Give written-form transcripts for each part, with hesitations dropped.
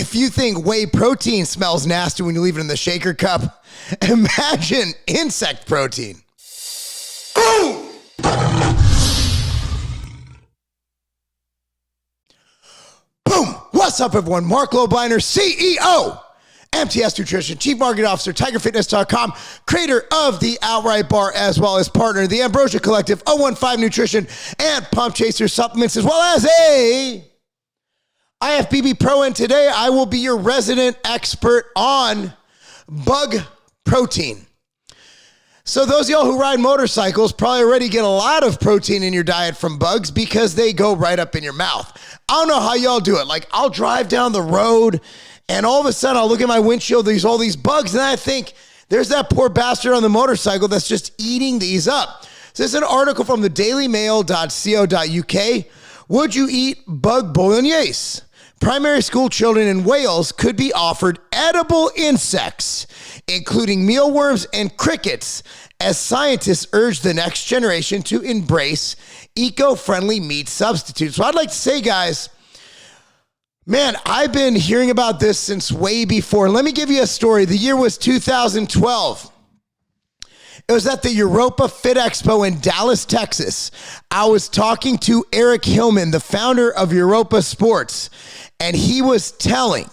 If you think whey protein smells nasty when you leave it in the shaker cup, imagine insect protein. Boom! Boom! What's up, everyone? Marc Lobliner, CEO, MTS Nutrition, Chief Marketing Officer, tigerfitness.com, creator of the Outright Bar, as well as partner of the Ambrosia Collective, 015 Nutrition, and Pump Chaser Supplements, as well as a IFBB Pro. And today I will be your resident expert on bug protein. So those of y'all who ride motorcycles probably already get a lot of protein in your diet from bugs because they go right up in your mouth. I don't know how y'all do it. Like, I'll drive down the road and all of a sudden I'll look at my windshield, there's all these bugs, and I think there's that poor bastard on the motorcycle that's just eating these up. So this is an article from the dailymail.co.uk. Would you eat bug bolognese? Primary school children in Wales could be offered edible insects, including mealworms and crickets, as scientists urge the next generation to embrace eco-friendly meat substitutes. So I'd like to say, guys, man, I've been hearing about this since way before. Let me give you a story. The year was 2012. It was at the Europa Fit Expo in Dallas, Texas. I was talking to Eric Hillman, the founder of Europa Sports, and he was telling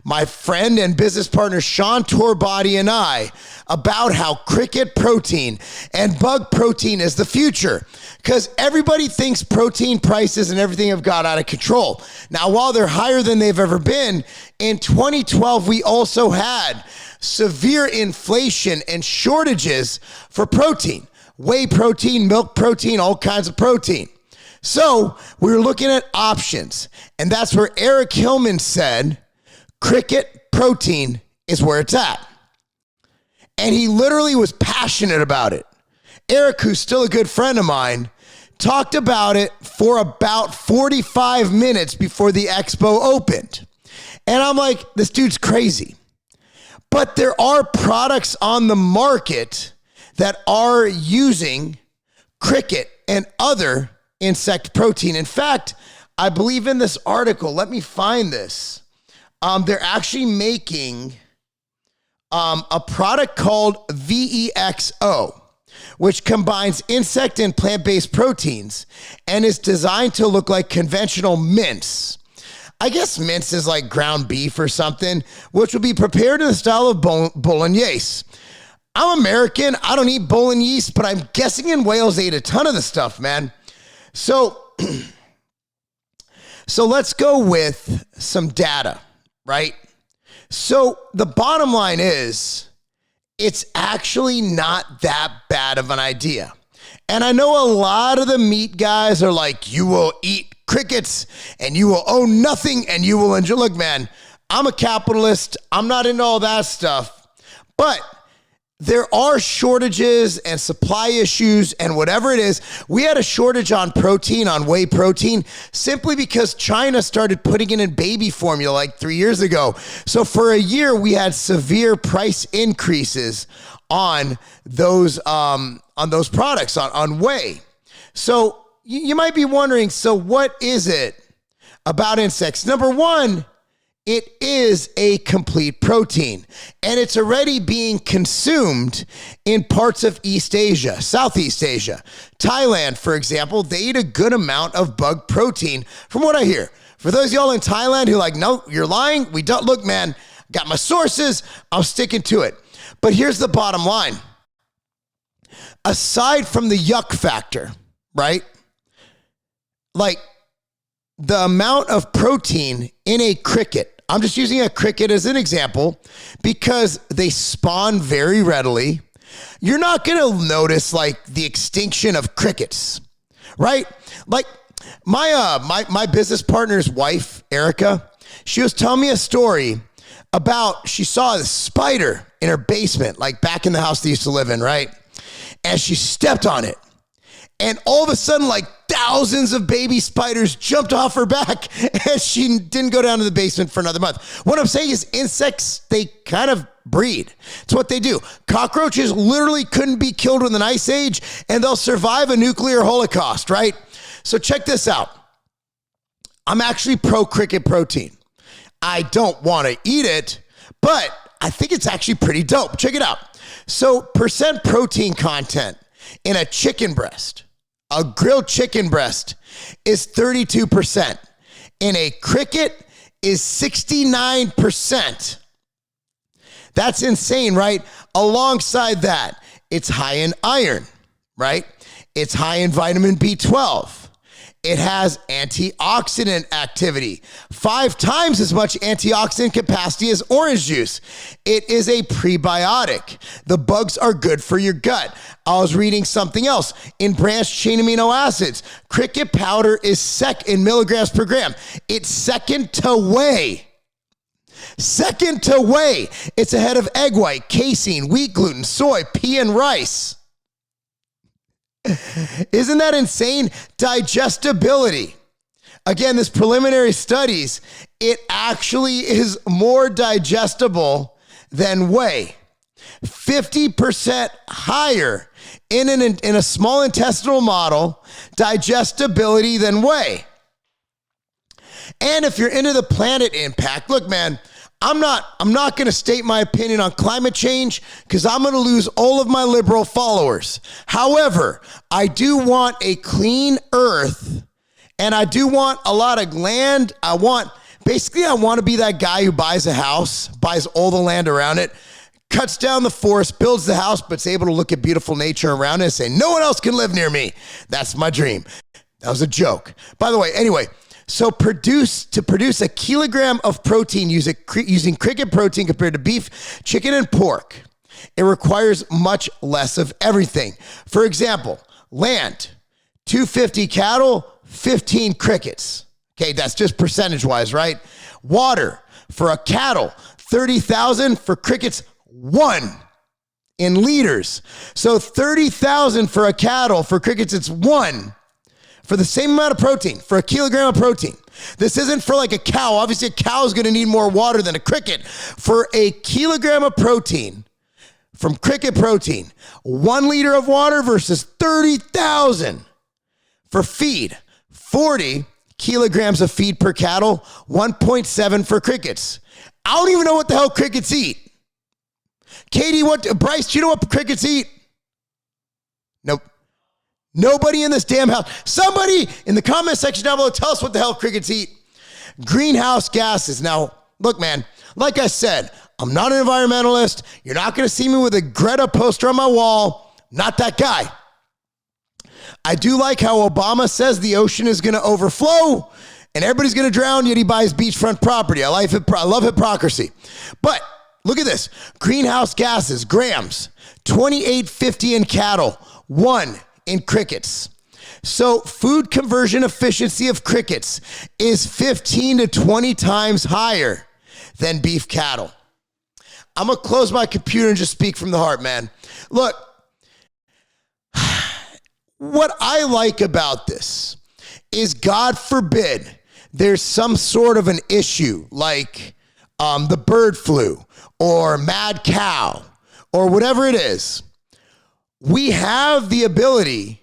my friend and business partner Sean Torbody and I about how cricket protein and bug protein is the future, because everybody thinks protein prices and everything have got out of control. Now, while they're higher than they've ever been, in 2012, we also had severe inflation and shortages for protein, whey protein, milk protein, all kinds of protein. So we were looking at options, and that's where Eric Hillman said cricket protein is where it's at. And he literally was passionate about it. Eric, who's still a good friend of mine, talked about it for about 45 minutes before the expo opened. And I'm like, this dude's crazy. But there are products on the market that are using cricket and other insect protein. In fact, I believe in this article, let me find this. They're actually making a product called VEXO, which combines insect and plant-based proteins and is designed to look like conventional mince. I guess mince is like ground beef or something, which will be prepared in the style of bolognese. I'm American. I don't eat bolognese, but I'm guessing in Wales they eat a ton of the stuff, man. So let's go with some data, right? So the bottom line is it's actually not that bad of an idea. And I know a lot of the meat guys are like, you will eat crickets and you will own nothing and you will enjoy. Look, man, I'm a capitalist. I'm not into all that stuff, but there are shortages and supply issues and whatever it is. We had a shortage on protein, on whey protein, simply because China started putting it in baby formula like 3 years ago. So for a year, we had severe price increases on those products, on whey. So you might be wondering, so what is it about insects? Number one, it is a complete protein, and it's already being consumed in parts of East Asia, Southeast Asia. Thailand, for example, they eat a good amount of bug protein, from what I hear. For those of y'all in Thailand who are like, no, you're lying, we don't. Look, man, got my sources, I'm sticking to it. But here's the bottom line. Aside from the yuck factor, right? Like, the amount of protein in a cricket, I'm just using a cricket as an example because they spawn very readily. You're not going to notice like the extinction of crickets, right? Like my business partner's wife, Erica, she was telling me a story about she saw a spider in her basement, like back in the house they used to live in, right? And she stepped on it. And all of a sudden, like thousands of baby spiders jumped off her back and she didn't go down to the basement for another month. What I'm saying is insects, they kind of breed. It's what they do. Cockroaches literally couldn't be killed in an ice age and they'll survive a nuclear holocaust, right? So check this out. I'm actually pro cricket protein. I don't want to eat it, but I think it's actually pretty dope. Check it out. So percent protein content in a chicken breast, a grilled chicken breast, is 32%. In a cricket is 69%. That's insane, right? Alongside that, it's high in iron, right? It's high in vitamin B12. It has antioxidant activity, 5 times as much antioxidant capacity as orange juice. It is a prebiotic. The bugs are good for your gut. I was reading something else. In branched chain amino acids, cricket powder is in milligrams per gram. It's second to whey. Second to whey. It's ahead of egg white, casein, wheat gluten, soy, pea, and rice. Isn't that insane? Digestibility. Again, this preliminary studies, it actually is more digestible than whey. 50% higher in a small intestinal model digestibility than whey. And if you're into the planet impact, look, man, I'm not going to state my opinion on climate change because I'm going to lose all of my liberal followers. However, I do want a clean earth and I do want a lot of land. I want to be that guy who buys a house, buys all the land around it, cuts down the forest, builds the house, but is able to look at beautiful nature around it and say, no one else can live near me. That's my dream. That was a joke. By the way, anyway, so to produce a kilogram of protein using cricket protein compared to beef, chicken, and pork, it requires much less of everything. For example, land, 250 cattle, 15 crickets. Okay, that's just percentage-wise, right? Water, for a cattle, 30,000, for crickets, 1 in liters. So 30,000 for a cattle, for crickets, it's 1. For the same amount of protein, for a kilogram of protein. This isn't for like a cow. Obviously, a cow is going to need more water than a cricket. For a kilogram of protein, from cricket protein, 1 liter of water versus 30,000. For feed, 40 kilograms of feed per cattle, 1.7 for crickets. I don't even know what the hell crickets eat. Katie, Bryce, do you know what crickets eat? Nope. Nobody in this damn house. Somebody in the comment section down below, tell us what the hell crickets eat. Greenhouse gases. Now, look, man, like I said, I'm not an environmentalist. You're not going to see me with a Greta poster on my wall. Not that guy. I do like how Obama says the ocean is going to overflow and everybody's going to drown, yet he buys beachfront property. I love hypocrisy. But look at this. Greenhouse gases, grams, 2850 in cattle, 1 in crickets. So food conversion efficiency of crickets is 15 to 20 times higher than beef cattle. I'm going to close my computer and just speak from the heart, man. Look, what I like about this is, God forbid, there's some sort of an issue like the bird flu or mad cow or whatever it is. We have the ability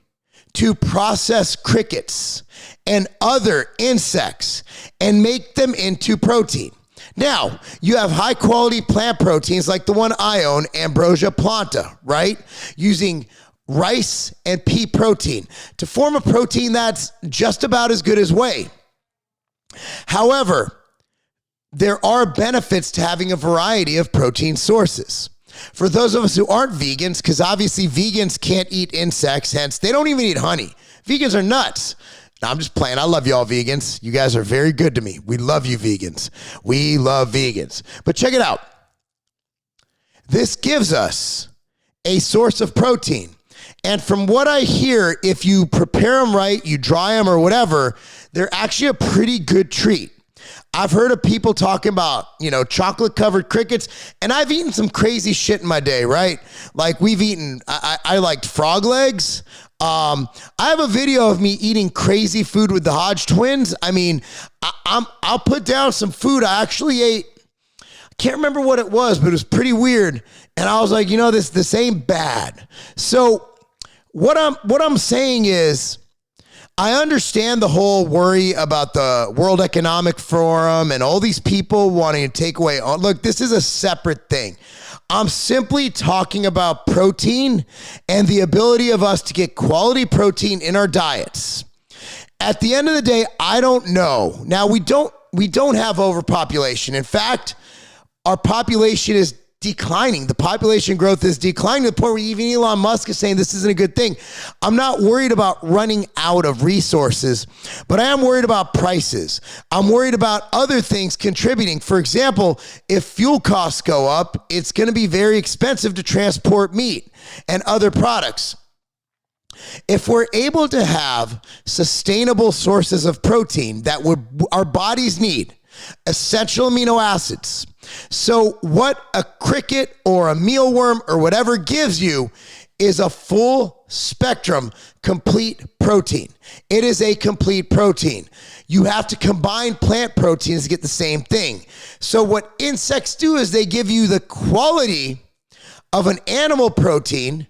to process crickets and other insects and make them into protein. Now, you have high quality plant proteins like the one I own, Ambrosia planta, right? Using rice and pea protein to form a protein that's just about as good as whey. However, there are benefits to having a variety of protein sources. For those of us who aren't vegans, because obviously vegans can't eat insects, hence they don't even eat honey. Vegans are nuts. No, I'm just playing. I love y'all vegans. You guys are very good to me. We love you vegans. We love vegans. But check it out. This gives us a source of protein. And from what I hear, if you prepare them right, you dry them or whatever, they're actually a pretty good treat. I've heard of people talking about, chocolate covered crickets, and I've eaten some crazy shit in my day, right? Like we've eaten, I liked frog legs. I have a video of me eating crazy food with the Hodge twins. I mean, I'll put down some food I actually ate. I can't remember what it was, but it was pretty weird. And I was like, this ain't bad. So what I'm saying is, I understand the whole worry about the World Economic Forum and all these people wanting to take away. Look, this is a separate thing. I'm simply talking about protein and the ability of us to get quality protein in our diets. At the end of the day, I don't know. Now, we don't have overpopulation. In fact, our population is declining. The population growth is declining to the point where even Elon Musk is saying this isn't a good thing. I'm not worried about running out of resources, but I am worried about prices. I'm worried about other things contributing. For example, if fuel costs go up, it's going to be very expensive to transport meat and other products. If we're able to have sustainable sources of protein that our bodies need, essential amino acids. So what a cricket or a mealworm or whatever gives you is a full spectrum, complete protein. It is a complete protein. You have to combine plant proteins to get the same thing. So what insects do is they give you the quality of an animal protein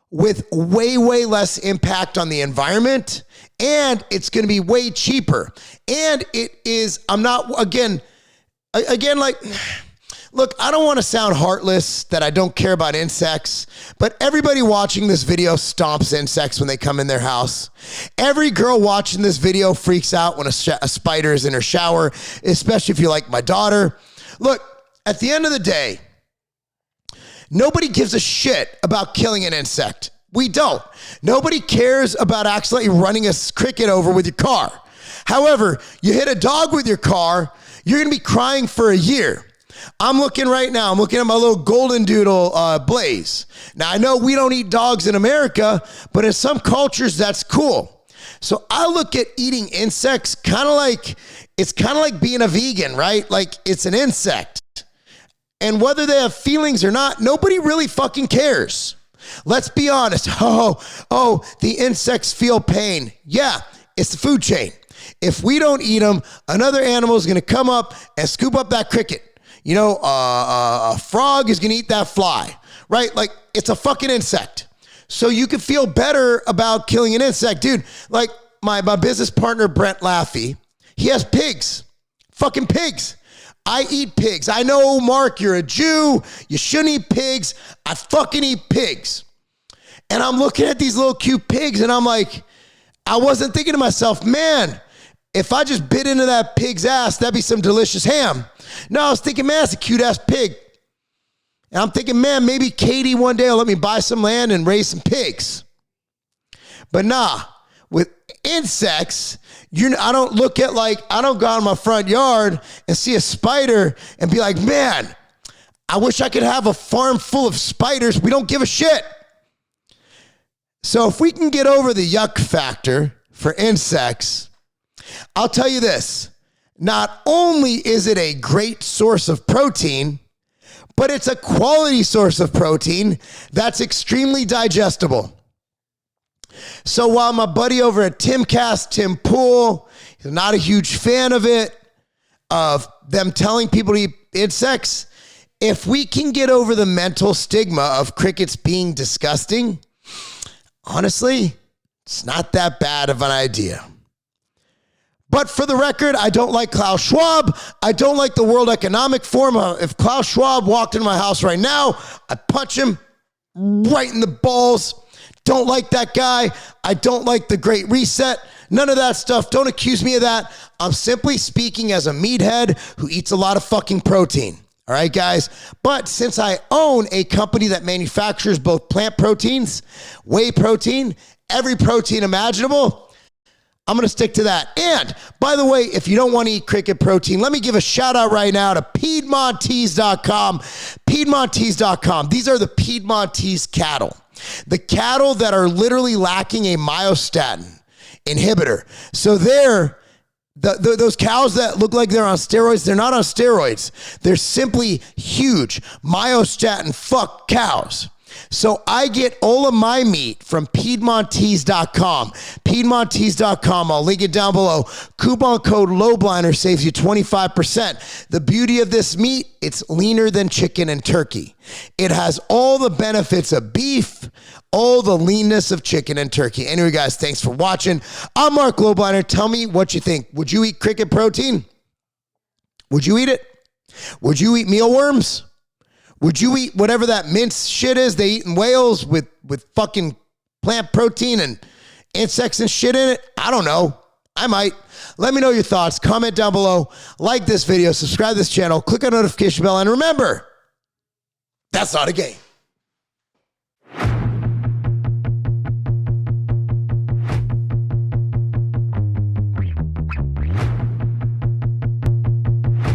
with way, way less impact on the environment, and it's going to be way cheaper. And it is, I'm not, again, like, look, I don't want to sound heartless that I don't care about insects, but everybody watching this video stomps insects when they come in their house. Every girl watching this video freaks out when a spider is in her shower, especially if you're like my daughter. Look, at the end of the day, nobody gives a shit about killing an insect. We don't. Nobody cares about accidentally running a cricket over with your car. However, you hit a dog with your car, you're going to be crying for a year. I'm looking right now. I'm looking at my little golden doodle Blaze. Now, I know we don't eat dogs in America, but in some cultures, that's cool. So I look at eating insects kind of like being a vegan, right? Like it's an insect. And whether they have feelings or not, nobody really fucking cares. Let's be honest. Oh, the insects feel pain. Yeah, it's the food chain. If we don't eat them, another animal is going to come up and scoop up that cricket. You know, a frog is going to eat that fly, right? Like, it's a fucking insect. So you can feel better about killing an insect. Dude, like my business partner, Brent Laffey, he has pigs. Fucking pigs. I eat pigs. I know, Mark, you're a Jew. You shouldn't eat pigs. I fucking eat pigs. And I'm looking at these little cute pigs, and I'm like, I wasn't thinking to myself, man, if I just bit into that pig's ass, that'd be some delicious ham. No, I was thinking, man, it's a cute-ass pig. And I'm thinking, man, maybe Katie one day will let me buy some land and raise some pigs. But nah, with insects, I don't go out in my front yard and see a spider and be like, man, I wish I could have a farm full of spiders. We don't give a shit. So if we can get over the yuck factor for insects, I'll tell you this, not only is it a great source of protein, but it's a quality source of protein that's extremely digestible. So while my buddy over at Timcast, Tim Pool, is not a huge fan of it, of them telling people to eat insects, if we can get over the mental stigma of crickets being disgusting, honestly, it's not that bad of an idea. But for the record, I don't like Klaus Schwab. I don't like the World Economic Forum. If Klaus Schwab walked into my house right now, I'd punch him right in the balls. Don't like that guy. I don't like the Great Reset. None of that stuff. Don't accuse me of that. I'm simply speaking as a meathead who eats a lot of fucking protein. All right, guys. But since I own a company that manufactures both plant proteins, whey protein, every protein imaginable, I'm going to stick to that. And by the way, if you don't want to eat cricket protein, let me give a shout out right now to Piedmontese.com. Piedmontese.com. These are the Piedmontese cattle. The cattle that are literally lacking a myostatin inhibitor. So those cows that look like they're on steroids, they're not on steroids. They're simply huge myostatin fuck cows. So I get all of my meat from Piedmontese.com. Piedmontese.com. I'll link it down below. Coupon code Lobliner saves you 25%. The beauty of this meat, it's leaner than chicken and turkey. It has all the benefits of beef, all the leanness of chicken and turkey. Anyway, guys, thanks for watching. I'm Marc Lobliner. Tell me what you think. Would you eat cricket protein? Would you eat it? Would you eat mealworms? Would you eat whatever that mince shit is they eat in Wales with fucking plant protein and insects and shit in it? I don't know. I might. Let me know your thoughts. Comment down below. Like this video. Subscribe to this channel. Click on the notification bell. And remember, that's not a game.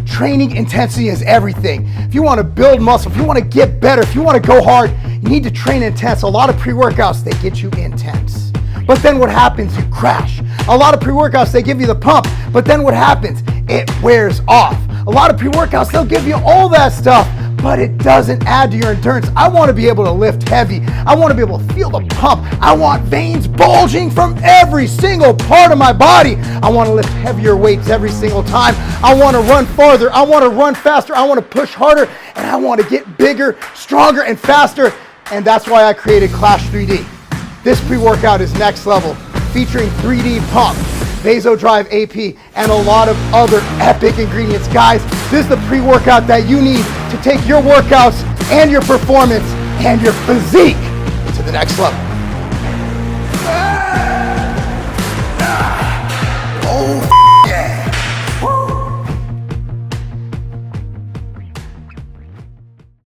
Training intensity is everything. If you want to build muscle, if you want to get better, if you want to go hard, you need to train intense. A lot of pre-workouts, they get you intense. But then what happens? You crash. A lot of pre-workouts, they give you the pump, but then what happens? It wears off. A lot of pre-workouts, they'll give you all that stuff, but it doesn't add to your endurance. I want to be able to lift heavy. I want to be able to feel the pump. I want veins bulging from every single part of my body. I want to lift heavier weights every single time. I want to run farther. I want to run faster. I want to push harder, and I want to get bigger, stronger, and faster. And that's why I created Clash 3D. This pre-workout is next level, featuring 3D pump, Vasodrive AP, and a lot of other epic ingredients. Guys, this is the pre-workout that you need to take your workouts and your performance and your physique to the next level.